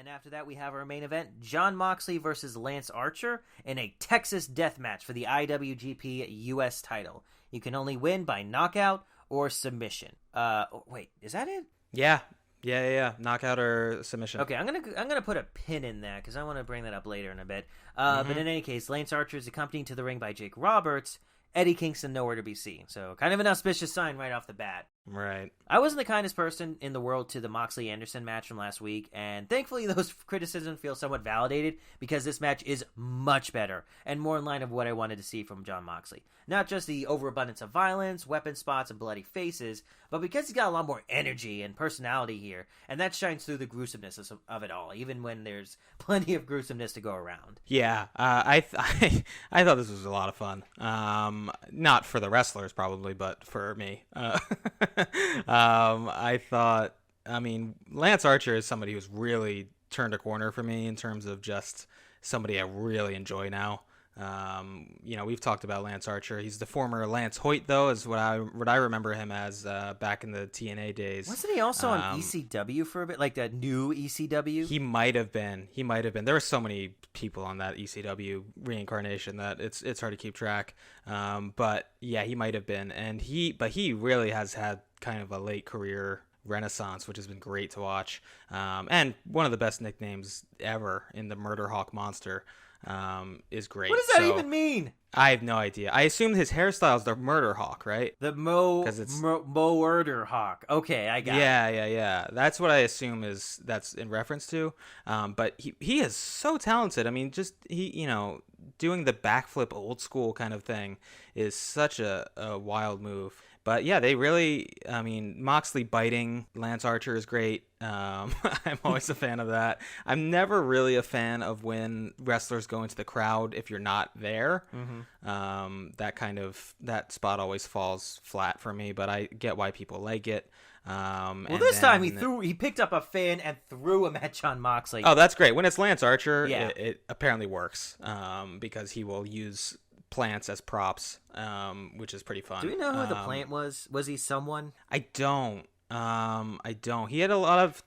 And after that, we have our main event, Jon Moxley versus Lance Archer in a Texas death match for the IWGP US title. You can only win by knockout or submission. Wait, is that it? Yeah. Knockout or submission. Okay, I'm gonna put a pin in that because I want to bring that up later in a bit. But in any case, Lance Archer is accompanied to the ring by Jake Roberts. Eddie Kingston nowhere to be seen. So kind of an auspicious sign right off the bat. Right. I wasn't the kindest person in the world to the Moxley-Anderson match from last week, and thankfully those criticisms feel somewhat validated because this match is much better and more in line of what I wanted to see from Jon Moxley. Not just the overabundance of violence, weapon spots, and bloody faces, but because he's got a lot more energy and personality here, and that shines through the gruesomeness of it all, even when there's plenty of gruesomeness to go around. Yeah, I thought this was a lot of fun. Not for the wrestlers probably, but for me. I mean, Lance Archer is somebody who's really turned a corner for me in terms of just somebody I really enjoy now. We've talked about Lance Archer. He's the former Lance Hoyt, though, is what I remember him as back in the TNA days. Wasn't he also on ECW for a bit, like that new ECW? He might have been. There were so many people on that ECW reincarnation that it's hard to keep track. But yeah, he might have been, but he really has had kind of a late career renaissance, which has been great to watch. And one of the best nicknames ever in the Murder Hawk Monster. Is great. What does that even mean? I have no idea. I assume his hairstyle is the Murder Hawk, right? The Murder Hawk. Okay, I got it. Yeah. That's what I assume that's in reference to. But he is so talented. I mean, just doing the backflip old school kind of thing is such a wild move. But yeah, Moxley biting Lance Archer is great. I'm always a fan of that. I'm never really a fan of when wrestlers go into the crowd if you're not there. Mm-hmm. That spot always falls flat for me, but I get why people like it. This time he picked up a fan and threw him at Jon Moxley. Oh, that's great. When it's Lance Archer, yeah. it apparently works because he will use plants as props, which is pretty fun. Do we know who the plant was? Was he someone? I don't. He had a lot of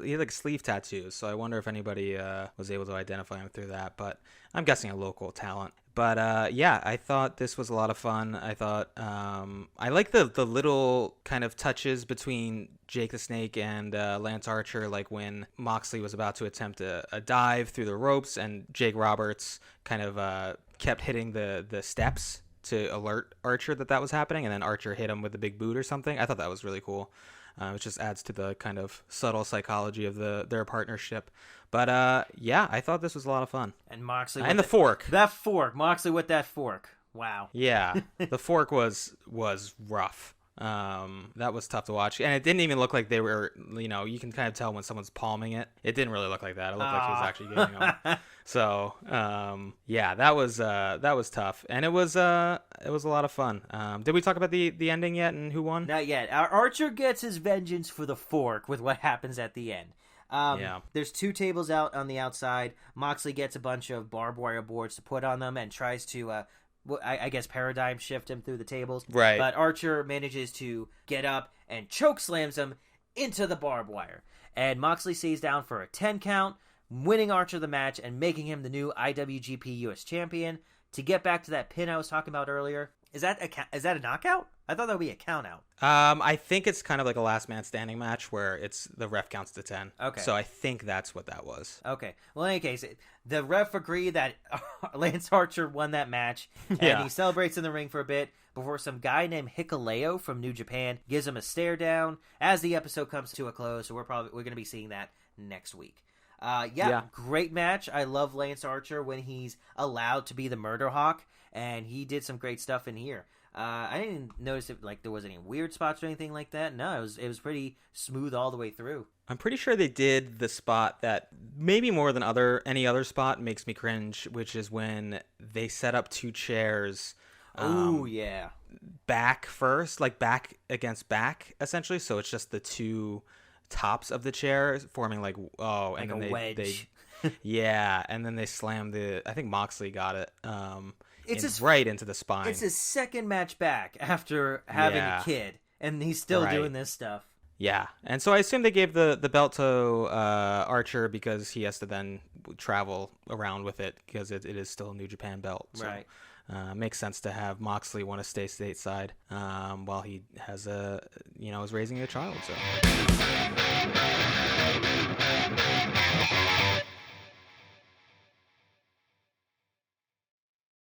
he had like sleeve tattoos, so I wonder if anybody was able to identify him through that, but I'm guessing a local talent. But yeah, I thought this was a lot of fun. I thought I like the little kind of touches between Jake the Snake and Lance Archer, like when Moxley was about to attempt a dive through the ropes and Jake Roberts kind of kept hitting the steps to alert Archer that was happening, and then Archer hit him with a big boot or something. I thought that was really cool. It just adds to the kind of subtle psychology of their partnership. But yeah, I thought this was a lot of fun. And Moxley and the fork. That fork. Moxley with that fork. Wow. Yeah, the fork was rough. That was tough to watch, and it didn't even look like they were. You can kind of tell when someone's palming it. It didn't really look like that. It looked like he was actually getting them. So, yeah, that was tough, and it was a lot of fun. Did we talk about the ending yet and who won? Not yet. Archer gets his vengeance for the fork with what happens at the end. Yeah. There's two tables out on the outside. Moxley gets a bunch of barbed wire boards to put on them and tries to, I guess, paradigm shift him through the tables. Right. But Archer manages to get up and choke slams him into the barbed wire. And Moxley stays down for a 10 count, winning Archer the match and making him the new IWGP US champion. To get back to that pin I was talking about earlier, is that a knockout? I thought that would be a count out. I think it's kind of like a last man standing match where it's the ref counts to 10. Okay. So I think that's what that was. Okay. Well, in any case, the ref agreed that Lance Archer won that match, and he celebrates in the ring for a bit before some guy named Hikuleo from New Japan gives him a stare down as the episode comes to a close. So we're going to be seeing that next week. Great match. I love Lance Archer when he's allowed to be the Murder Hawk, and he did some great stuff in here. I didn't notice if there was any weird spots or anything like that. No, it was pretty smooth all the way through. I'm pretty sure they did the spot that maybe more than any other spot makes me cringe, which is when they set up two chairs. Oh yeah, back first, like back against back, essentially. So it's just the two tops of the chair forming like and then a wedge. And then they slammed I think Moxley got it. Right into the spine. It's his second match back after having a kid, and he's still doing this stuff. Yeah, and so I assume they gave the belt to Archer because he has to then travel around with it because it is still a New Japan belt. So, Right. makes sense to have Moxley want to stay stateside while he has is raising a child. So.